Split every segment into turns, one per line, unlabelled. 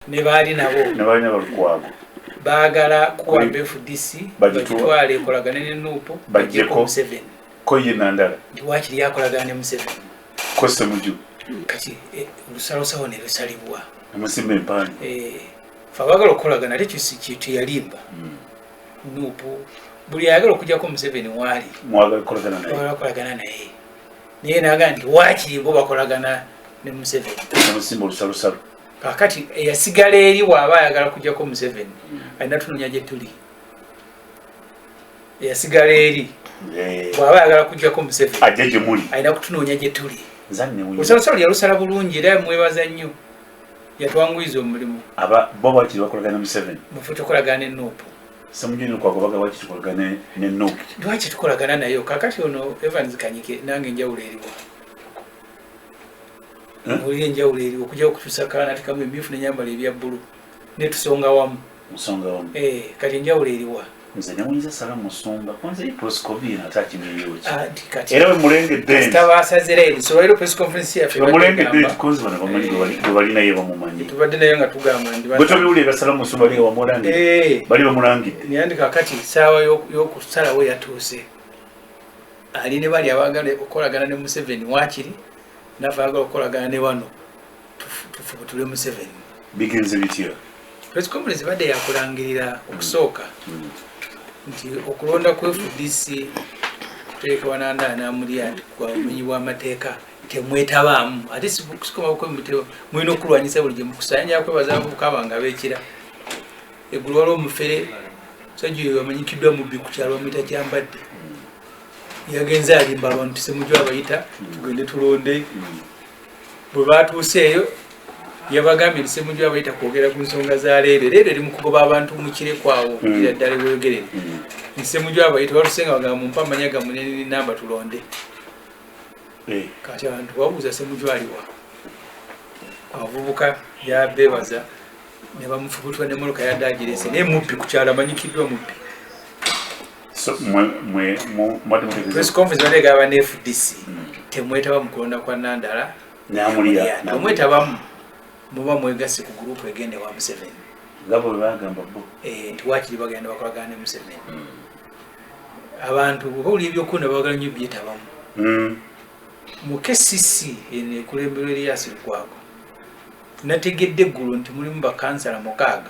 ne baali nabo baagala kuwa FDC bagitwale ekolagane ne Nuupu bajjeko Museveni
ko ye Nandala
ndi wakiri yakolagana ne Museveni
ko Ssemujju
kati olusalosawo ne lusalibwa
amusimba empani
fa baagala okukolagana ate kitu yalimba Nuupu buli ayagala okujjako Museveni waali
mwagala kukolagana
naye naye naagala nti wakiri bo bakolagana ne Museveni
amusimba olusalosalo
kakati eyasigala eri bw'aba ayagala kujjako Museveni alina tunoonya gye tuli eyasigala eri bw'aba ayagala kujjako Museveni
ajja gye muli
alina kutunoonya gye tuli olusalosalo yalusala bulungi era mwebaza nnyo yatwanguyiza omulimu
bo bakiri bakolagana ne Museveni
mufe tukolagana ne Nuupu
Ssemujju kwagobaga waki tukolagana ne Nuupu
lwaki tukolagana nayo kakati ono Evans Kanyike nange enjawulo eriwo oli enjawulo eriwo okujja okutuusa kaana tikamu emyufu nenyambala ebya bbulu netusonga wamu kati enjawulo eriwa
nze nemuyinza sala musumba kwanza proscovina atakimyeyoki era bemulengedde
tabasaze eri so leero press conference yaffe
bemulengedde tukozi bano bamanyi bwe balinayo bamumanyi
tubadde nayo nga tugamba ndi
bwe tobiwulira sala musumba ali wamulangidde bali bamulangidde
niyandika kati saawa y'okusalawo yatuuse ali ne bali abaagala okukolagana ne Museveni wakiri naffe agala okukolagana ne wano tufubutule Museveni
bigenze bitya
press conference badde yakulangirira okusooka nti okulonda ku FDC kuteekawa Nandala n'amulya kwa bumenyi bw'amateeka temwetabaamu ate sikoma kwemuteba mulina okulwanyisa buli gye mukusanya kwebaza abavubuka abange abeekira eggulu waliwo omufere musajja oyo amanyikiddwa mubbi ku kyalo bamuyita Kyambadde yagenze alimba abantu Ssemujju abayita tugende tulonde bwe baatuuseeyo yabagambye nti Ssemujju abayita kwogera ku nsonga za leero eri mu kugoba abantu mu kirekwawo okugira ddala bweyogerere nti Ssemujju abayita balusenga bagamba mumpa amanya gammwe n'enamba tulonde kati abantu babuuza Ssemujju aliwa abavubuka yabeebaza ne bamufubutula n'emmoloka yadde agirese naye mubbi ku kyalo amanyikiddwa mubbi press conference bategaba ne FDC temwetaba mu kulonda kwa Nandala namwetabamu muba mwegase ku gurupu egende wa Museveni
gabo bagamba bo
nti wakiri bagenda bakolagana ne Museveni abantu bawuli ebyokunda bagala nnyo byetabamu mu KCC ene kulembero Erias Lukwago nategedde eggulu nti mulimu bakansala 6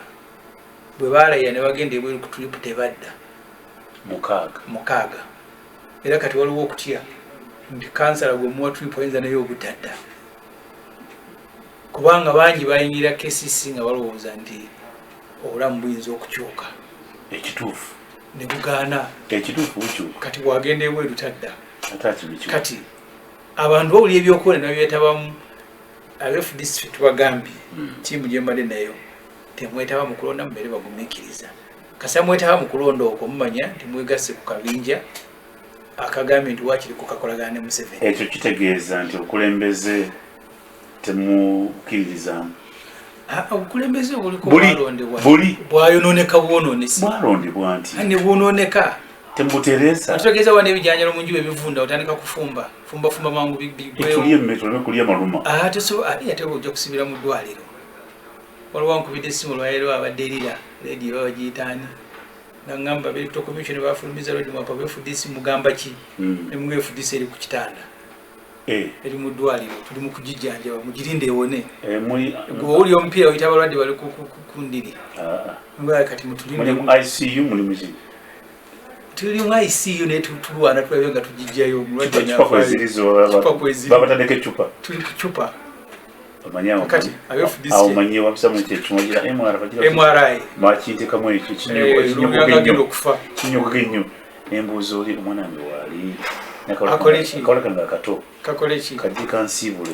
bwe baalaya ne bagenda ebweru ku tulipu tebadda 6 era kati waliwo okutya nti kansala gwe muwa tulipu ayinza naye obutadda kubanga bangi bayingira KCC nga balowooza nti obulamu buyinza okukyuka
ekituufu
ne bugaana
ekituufu bukyuka
kati bwagenda ebweru tadda kati abantu bawuli ebyokukola nabyetabamu FDC tubagambye tiimu gye mbadde nayo temwetaba mu kulonda mubeere bagumiikiriza kasa mwetaba mu kulonda okwo mumanya nti mwegasse ku kabinja akagambye nti wakiri kukakolagana ne Museveni
ekyo kitegeeza nti okulembeze temukiririzamu
obukulembeze obuliko bwalondebwa bwayononeka bwononesi
bwalondebwa nti
ne bwononeka
tembutereza
atutegeeza wane ebijanjalo mu njuba ebivunda otandika kufumba fumba mangu
bigwewo metolo kulya maluma
ate ate ojja kusibira mu ddwaliro waliwo wankubidde essimu lwaleero abadde erira leediyo babagiyitaani nangamba electoral commission bafulumiza lodi mwapa FDC mugamba ki ne FDC eri ku kitanda eri mu ddwaliro tuli mu kugijjanjaba mugirinde ewone oli omupiira oyita abalwadde bali ku ndiri kati mutulinde
mu ICU mulimu ki
tuli mu ICU ne tulwana tulabye nga tugijjayo mulwadde
babatandika ecupa
tuli ku cupa
kati awo manyi wamusamu kyekimogira
MRI
makintekamu ekyo kinyogoga ennyo nembuuza oli omwana wange waali kakoleka nga kato kajje kansiibule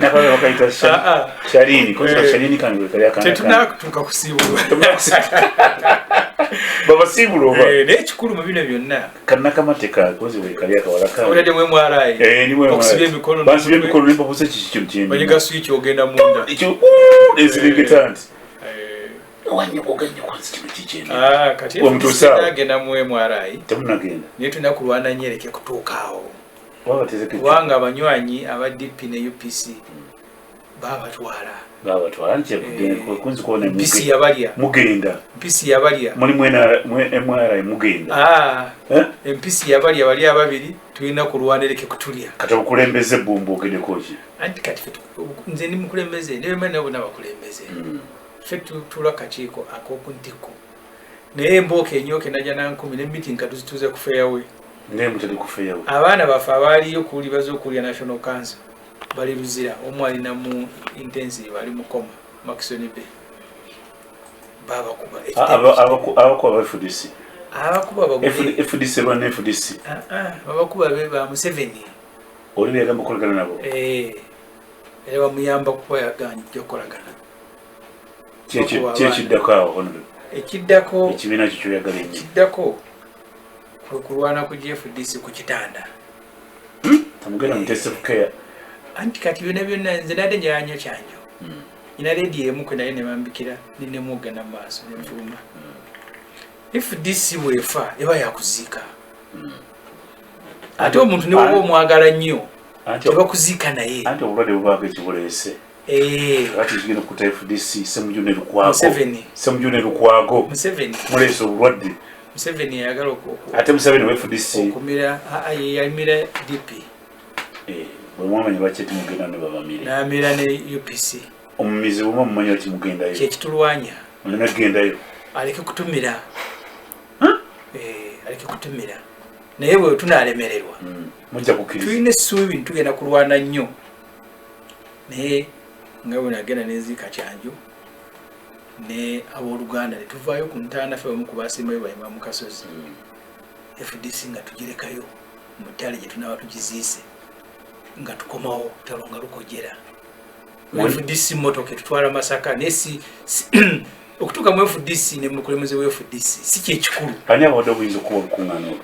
nakaleka bakayita shalini shalini kange
tetunatuuka kusiibulwa
babasiibula oba
naye ekikulu mu bino byonna
kannakamateka kozi wekali akawala
kaolede mu MRI okusibya emikono
bansibya emikono nembabuusa kiki kino
banyiga switch ogenda munda
ekyo ezirengeta nti wanyogoga nnyo kwansi kino kikyenda
kati agenda mu MRI
temunagenda
naye tulina kulwana nyereke kutuukaawo kubanga abanywanyi aba DP ne UPC
babatwala nti kunzi kuona
mpisi yabalya
mugenda
mpisi yabalya
muli MRI mugenda
empisi yabalya bali ababiri tulina kulwanireke kutulya
kati okulembeze bumbu ogedeko ki
anti kati nze ndi mukulembeze nebemana nabo nabakulembeze ffe tula kakiiko ak'okuntiko naye embooka enyoke najja nankumi ne meeting katuzituuze ku fairway
naye mutali ku fairway
abaana baffe abaaliyo kuwuli bazokulya national council bali luzira omu alina mu intensive ali mukoma Maxoni Bay babakuba
abakuba ba FDC
abakuba bagwe
FDC lwana FDC
babakuba be ba Museveni
oli byagamba okolagana nabo
era bamuyamba kuba yaganya okkolagana
kyekiddako awo honorable
ekiddako
ekibiina kyo kyoyagala ennyo
ekiddako kwe kulwana ku GFDC ku kitanda
tamugenda intensive care
anti kati byonna nze nadde njayanyo kyanjo ina ledi emu kwe naye ne bambikira ninemugana mu maaso nenfuluma FDC bwefa eba yakuziika ate omuntu ne woba omwagala nnyo tebakuziika naye
anti obulwadde bubaako ekibuleese kati kigenda okukuta FDC semujune lukwago muleese obulwadde
Museveni yagala
ate Museveni wa FDC
okumira yayimira DP
bwe mwamanya lwaki timugenda ne babamire
n'amira ne UPC
omumizi bwema mumanyi lwaki mugendayo
kyekitulwanya
olina kugendayo
aleke kutumira aleke kutumira naye bwe tunalemererwa
mujja kukkiriza
tulina essuubi tugenda kulwana nnyo naye nga bwe nagenda n'enziika kyanjo ne abooluganda ne tuvaayo ku ntaana ffe bamu ku baasimayo bayima mu kasozi FDC nga tugirekayo mu ttale gye tunaaba tugiziise nga tukomawo talo nga lukojera FDC motoka tutwala Masaka nesi okutuuka mu FDC ne mukulembeze wa FDC si kyekikulu
ani abadde obuyinza okuba olukuŋŋaana olwo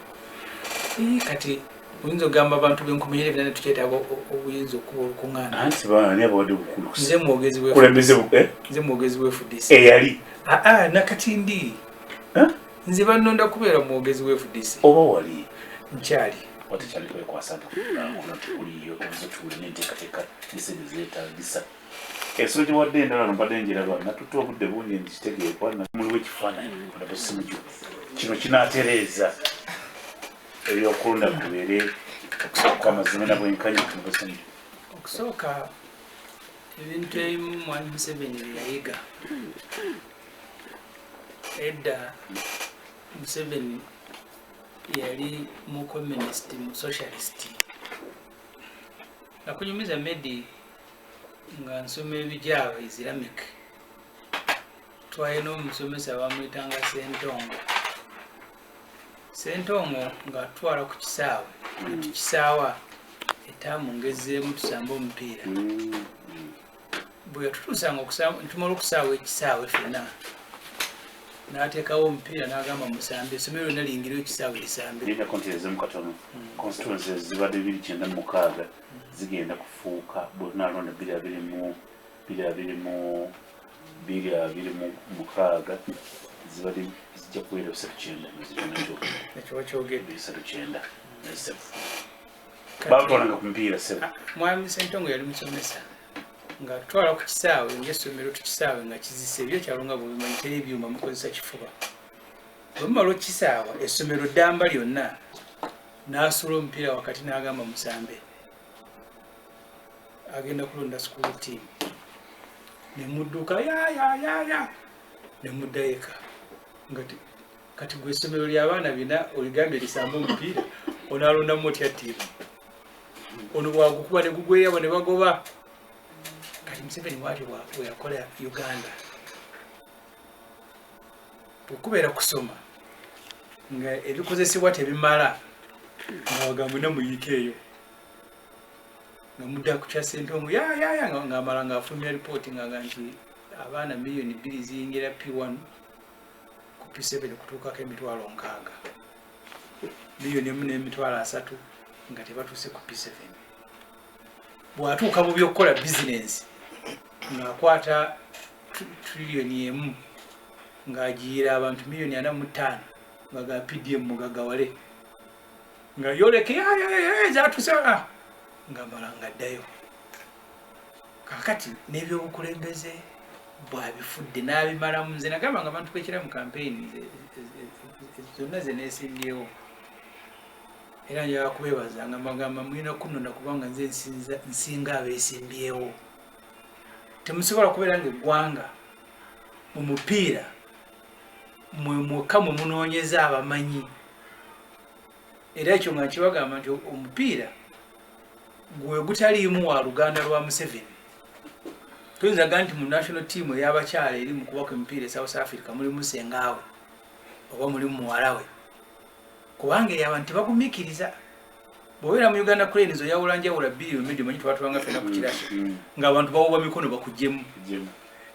kati oyinza ogamba abantu b'enkuminyere byonna tukyetaaga obuyinza okuba olukuŋŋaana
anti baani abadde bukulu
nze mwogezi wa FDC
eyali
nakati ndi nze bannonda kubeera mwogezi wa FDC
oba wali
nkyali
watekyali kwekwasanta kuona tukuliyo obuzo tuwuli n'enteekateeka n'esente zeetaagisa ensolo gye wadde endala mbadde njiraba natutte obudde bungi nkitegeekwa muliwo ekifaananyi olaba simujo kino kinaatereeza ebyokulonda kubeere okwamazima nabwenkanya kumubasani
okusooka ebintu ebimu mwami Museveni bye yayiga edda Museveni yali mu communist mu socialist nakunyumiza Medi nga nsoma ebijaawo Islamic twalina omusomesa bamuyitanga Sentongo nga atwala ku kisaawe tukisaawa etaamu ngezeemu tusamba omupiira bwe yatutuusanga ntumala okusaawa ekisaawe ffenna n'ateekawo omupiira n'agamba musambe essomero lyonna liyingirayo ekisaawe lisambe
lina kontinezemu katono constituencies zibadde 296 zigenda kufuuka bwonalonda 226 zibadde zijja kubeera 39
ekiba kyogedde
39 batwalanga ku mupiira sebo
mwami Sentongo yali musomesa nga twala ku kisaawe ng'essomero tukisaawe nga kizise ebyo kyalonga bwebimanyi teri ebyuma mukozesa kifuba bwe mumala okukisaawa essomero ddamba lyonna n'asula omupiira wakati n'agamba musambe agenda kulonda school team ne mudduka ya ne muddayo eka kati gwe essomero ly'abaana bina oligambye lisamba omupiira onaalondamu otya ttiimu ono bwagukuba ne gugweyabo ne bagoba kati Museveni waati bwe yakola Uganda bwekubeera kusoma nga ebikozesebwa tebimala nga wagamba na muyiika eyo nga mudda ku kya Sentongo ng'amala ng'afulumya ripooti nga nti abaana miliyoni 2 ziyingira P1 ku P7 kutuukako emitwalo 6 miliyoni 1.3 nga tebatuuse ku P7 bw'atuuka mu by'okukola bizinensi ng'akwata triliyoni 1 ng'agiira abantu miliyoni 45 nga ga PDM mugagawale nga yoleke zatuuse ng'amala ng'addayo kakati n'ebyobukulembeze bwabifudde n'abimalamu nze nagamba nga abantu bekira mu kampeyini zonna ze neesimbyewo era njala kubeebaza nga mbagamba mulina kunnona kubanga nze nsinga abeesimbyewo temusobola kubeera nga eggwanga mu mupiira mwekka mwe munoonyeza abamanyi era ekyo nga nkibagamba nti omupiira gwe gutaliimu wa luganda lwa Museveni. Tuyinzaga nti mu national team ey'abakyala eri mu kubaka emipiira e South Africa mulimu sengaawe oba mulimu muwala we kubanga eyo abantu tebagumiikiriza. Bw'obeera mu Uganda Cranes oyawula njawula bbiri omedi omanyi twatubanga ffenna ku kirasi ng'abantu bawuba mikono bakugyemu.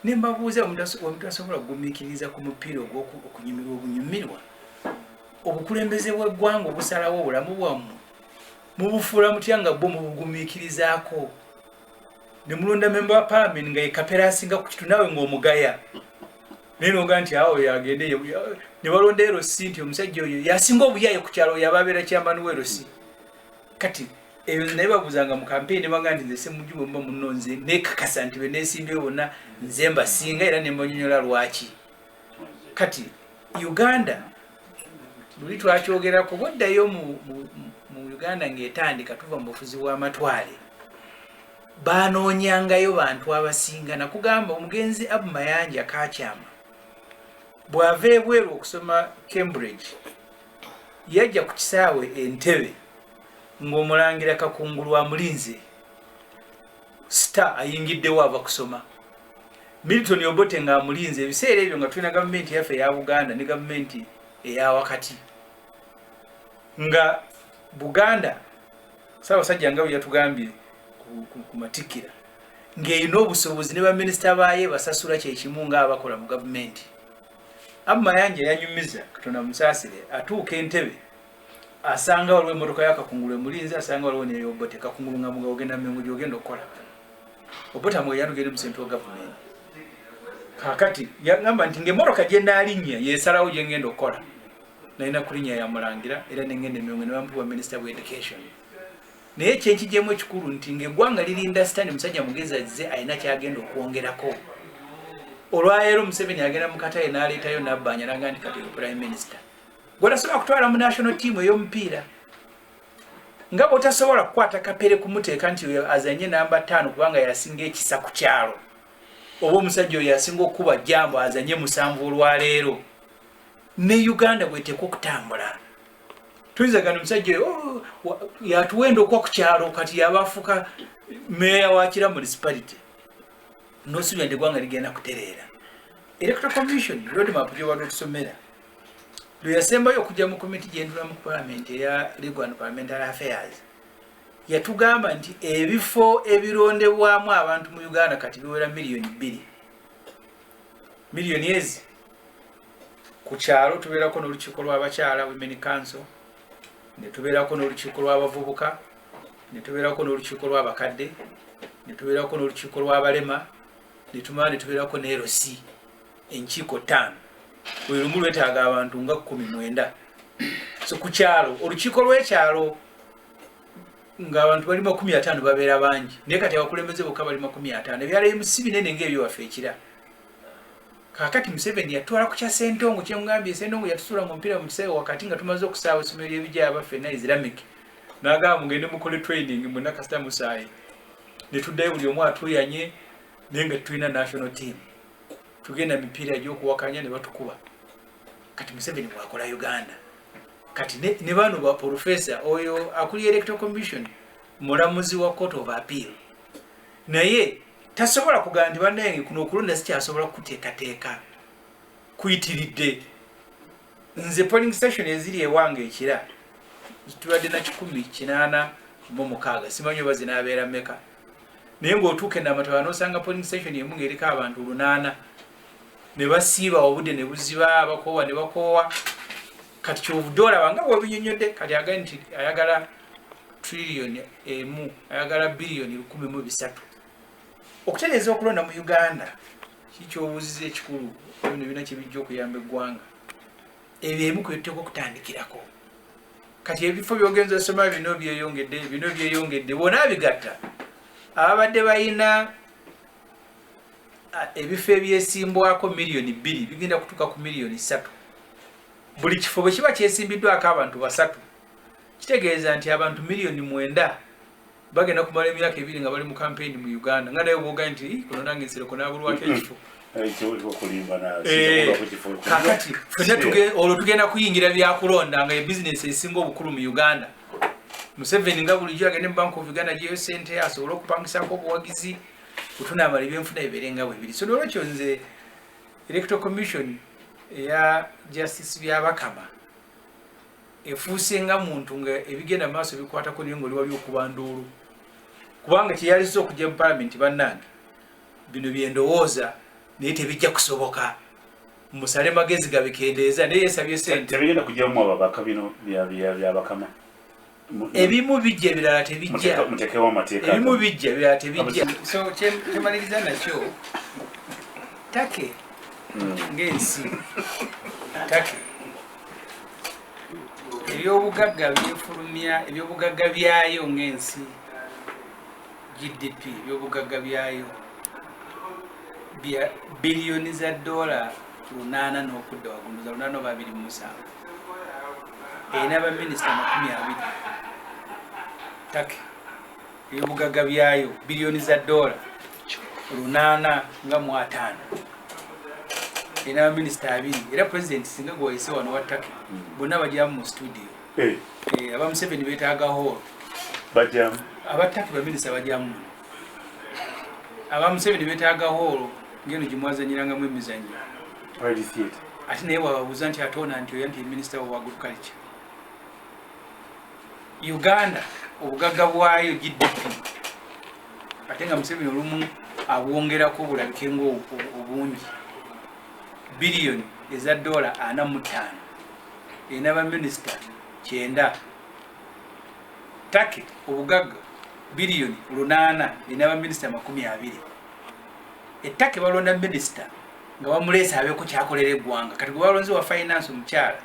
Ne mbabuuza omuntu asobola kugumiikiriza ku mupiira ogw'okunyumirwa obunyumirwa obukulembeze bw'eggwanga obusalawo obulamu bwammwe mubufuula mutya nga bwo mubugumiikirizaako ne mulonda member wa parliament nga ye kapera asinga ku kitu naawe ng'omugaya naye noga nti awo yagende ne balonda erosi nti omusajja oyo yasinga obuyaye ku kyalo yaba abeera kyambani w'erosi. Kati eyo naye babuuzanga mu kampeyini ne baga nti nze Ssemujju mba munno nze neekakasa nti be neesimbyewo bonna nze mbasinga era ne mbanyonyola lwaki. Kati Uganda luli twakyogerako bwoddayo mu Uganda ng'etandika tuva mu bufuzi bw'amatwale baanoonyangayo bantu abasinga. Nakugamba omugenzi Abu Mayanja Kakyama bw'ava ebweru okusoma Cambridge yajja ku kisaawe Entebbe ng'omulangira Kakungulu amulinze star ayingiddewo ava kusoma Milton Obote ng'amulinze ebiseera ebyo nga tulina gavumenti yaffe eya Buganda ne gavumenti eya wakati nga Buganda Ssaabasajja nga bwe yatugambye ku matikira ng'erina obusobozi ne baminisita baaye basasula kyekimu ng'abakola mu gavumenti. Abu Mayanja yanyumiza Katonda musaasire atuuka Entebbe asanga waliwo emmotoka ya Kakungulu emulinze asanga waliwo neyo Obote. Kakungulu nga muga ogenda Mmengo gy'ogenda okukola Obote amwe yatugende mu central government. Kakati yagamba nti ng'emmotoka gye naalinnya yeesalawo gye ngenda okukola nalina kulinnya yamulangira era nengenda Mmengo ne bampuwa minisita bwa education. Naye kyenkijjemu ekikulu nti ng'eggwanga lirinda Stanley Musajja mugezi azze alina kyagenda okwongerako. Olwaleero Museveni agenda mu Katale n'aleetayo Nabbanja n'agamba nti kati prime minister gwe tasobola kutwala mu national team ey'omupiira nga bw'otasobola kukwata Kapere kumuteeka nti oyo azanye namba 5 kubanga yasinga ekisa ku kyalo oba omusajja oyo yasinga okuba jambo azanye 7 olwaleero ne Uganda bw'eteeka okutambula. Tuyinzagana omusajja oyo yatuwenda okwa ku kyalo kati yabafuka meya wa Kira municipality n'osuubira nti eggwanga ligenda kutereera. Electoral Commission roadmap gye waliwo otusomera lwe yasembayo okujja mu komiti gy'endula mu parliament eya Legal and Parliamentary Affairs yatugamba nti ebifo ebirondebwamu abantu mu Uganda kati biwera miliyoni 2. Miliyoni ezi ku kyalo tubeerako n'olukiiko lw'abakyala Women Council, ne tubeerako n'olukiiko lw'abavubuka, ne tubeerako n'olukiiko lw'abakadde, ne tubeerako n'olukiiko lw'abalema, ne tubeerako n'erosi enkiiko 5. Buli lumu lwetaaga abantu nga 19. So ku kyalo olukiiko lw'ekyalo ng'abantu bali 50 babeera bangi naye kati abakulembeze bokka bali 50. Ebyalo ebimu si binene ng'ebyo waffe ekira. Kakati Museveni yatwala ku kya Ssentongo kyemugambye Ssentongo yatusuula mu mpira mu kisaawe wakati nga tumaze okusaawa essomero ly'ebijja abaffe na Islamic n'agamba mugende mukole training mu Nakasita Musaayi ne tuddayo buli omu atuyanye naye nga tulina national team tugenda mipiira gy'okuwakanya ne batukuba. Kati Museveni bwakola Uganda kati ne bano ba professor oyo akuli Electoral Commission mulamuzi wa Court of Appeal naye tasobola kugamba nti bannange kuno okulonda sikyasobola kuteekateeka kuyitiridde. Nze polling station eziri ewange ekira tubadde na 186 simanyi oba zinaabeera mmeka naye ng'otuuka ennamataba n'osanga polling station emu ng'eriko abantu 8 ne basiiba obudde ne buziba abakoowa ne bakoowa. Kati kyovudde olaba nga bw'obinyonnyodde kati agaye nti ayagala trillion emu ayagala billion 13. Okutereeza okulonda mu Uganda kikyobuuziza ekikulu bino bina kibijja okuyamba eggwanga ebyo emu kwetteeka okutandikirako. Kati ebifo by'ogenza osoma bino byeyongedde bona bigatta ababadde balina ebifo ebyesimbwako miliyoni 2 bigenda kutuuka ku miliyoni 3 buli kifo bwe kiba kyesimbiddwako abantu 3 kitegeeza nti abantu miliyoni 9 bagenda kumala emyaka 2 nga bali mu kampeyini mu Uganda nga naye bwoga nti kuno nange nsereko nabulwako ekifo kakati fenna olwo tugenda kuyingira byakulonda nga ebizinesi esinga obukulu mu Uganda. Museveni nga bulijjo agende mu Bank of Uganda gyeyo sente asobole okupangisako obuwagizi kutunamala ebyenfuna ebirenga bwe biri. So nolwekyo nze Electoral Commission eya Justice byabakama efuuse nga muntu nga ebigenda maaso bikwatako naye ng'oli wali okubanduulu kubanga kyeyaliza okujja mu Parliament bannange bino byendowooza naye tebijja kusoboka musale magezi gabikendeeza naye yesabye sente
tebigenda kujjamu ababaka bino byabakama
ebimu bijja ebirala tebijja
mutekewo amateeka
ebimu bijja ebirala tebijja. So kyemaliriza nakyo take ng'ensi take ebyobugagga byefulumya ebyobugagga byayo ng'ensi GDP ebyobugagga byayo biliyoni za dola 8 n'okudda waggulu za 8.27 erina baminisita 20 take ebyobugagga byayo biliyoni za dola 8.5 erina baminisita 2 era pulezidenti singa gwayise wano wa take bonna bajyamu mu studio aba Museveni beetaaga hall
bajjamu
abatake baminisita bajjamu aba Museveni beetaaga hall ngeno gimwazanyirangamu emizannyo ate naye bwababuuza nti atoona nti oya nti minisita wa agriculture. Uganda obugagga bwayo GDP ate nga Museveni olumu abwongerako obulabike ng'obungi biliyoni eza dola 45 erina baminisita 9 take obugagga biliyoni 8 erina baminisita 20 ettake balonda minisita nga bamuleesa abeeko kyakolera eggwanga kati gwe balonzi wa finance omukyala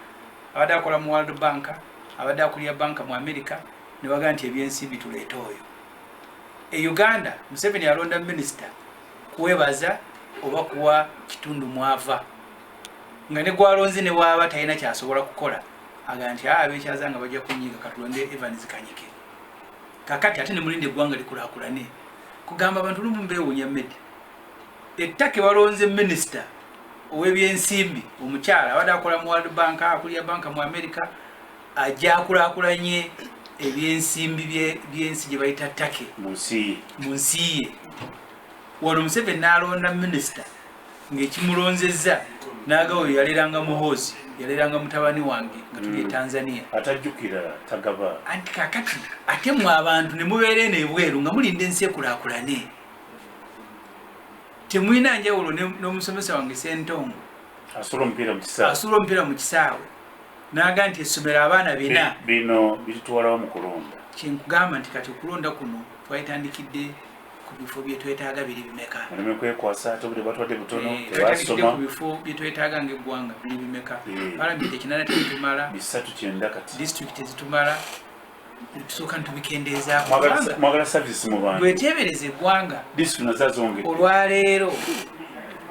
abadde akola mu World Bank abadde akulira banka mu America ne bagaa nti ebyensimbi tuleeta oyo. E Uganda Museveni alonda minisita kuwebaza oba kuwa kitundu mwava nga ne gwalonzi ne bwaba talina kyasobola kukola agaa nti abeekyaza nga bajja kunyiga katulonde Evans Kanyike kakati ate ne mulinde eggwanga likulaakulane kugamba abantu lumu mbeewuunya mmedi ettake balonze minisita ow'ebyensimbi omukyala abadde akola mu World Bank akulira banka mu America ajja akulaakulanye ebyensimbi by'ensi gye bayita ttake mu nsi ye. Wano Museveni n'alonda minisita ng'ekimulonzezza n'aga oyo yaleranga muhoozi yaleranga mutabani wange nga tuli e Tanzania
atajjukira tagaba
anti kakati ate mwe abantu ne mubeera eno ebweru nga mulinda ensi ekulaakulane temulina njawulo n'omusomesa wange Sentongo
asula
omupiira mu kisaawe n'aga nti essomero abaana
bino bitutwalawo mu kulonda
kyenkugamba nti kati okulonda kuno twayitandikidde ku bifo bye twetaaga biri bimeka
kwekwasa ate buli batwadde butono
twatandikidde ku bifo bye twetaaga ng'eggwanga biri bimeka palamenti ekinana tebitumala
390 kati
disitulikiti zitumala tusooka ntubikendeezaako
mwagala savisi mu bantu
bweteebereza eggwanga
disitulikiti nazo zongedde
olwaleero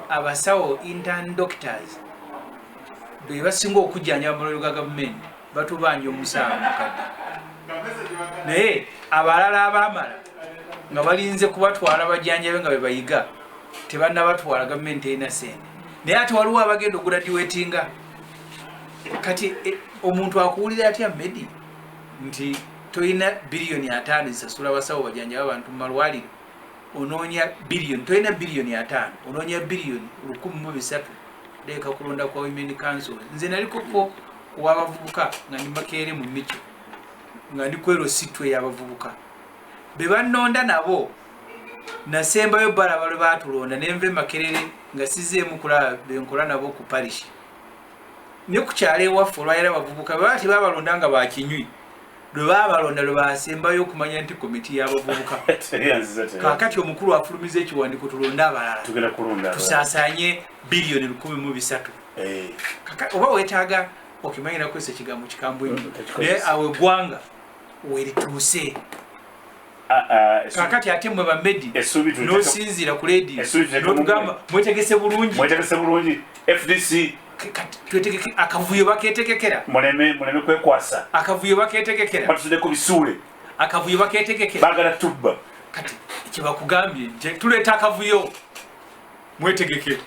abasawo intern doctors be basinga okujjanya amalwaliro ga gavumenti batubanja omusaala mukadde naye abalala abaamala nga balinze kubatwala bajjanjabe nga bebayiga tebannabatwala gavumenti erina sente naye ate waliwo abagenda oguladiwetinga kati omuntu akuwulira atya medi nti toyina biliyoni 5 zisasula basawo bajjanjabe abantu mu malwaliro onoonya biliyoni toyina biliyoni 5 onoonya biliyoni 1,300 leeka kulonda kwa Women Council. Nze nalikoko kuwabavubuka nga ndi Makerere mu Micho nga ndi kwero sitwe y'abavubuka be bannonda nabo nasembayo balabalo baatulonda nenve Makerere nga sizeemu kulaba benkola nabo ku parish ne ku kyalo ewaffe olwayira abavubuka baati babalonda nga bakinywi lwe baabalonda lwe baasembayo okumanya nti komiti y'abavubuka kaakati omukulu afulumiza ekiwandiiko tulonda abalala tusaasaanye biliyoni 1,300 oba weetaaga okimanyira kwesa ekigambo kikambwe nnyo naye awo eggwanga werituuse kakati ate mwe bamedi nosinzira ku radio notugamba mwetegese bulungi
FDC
twetegeke akavuyo baketegekera
muleme kwekwasa
akavuyo baketegekera
batudde ku bisuule
akavuyo baketegekera
bagala tubba
kati kibakugambye tuleeta akavuyo mwetegeke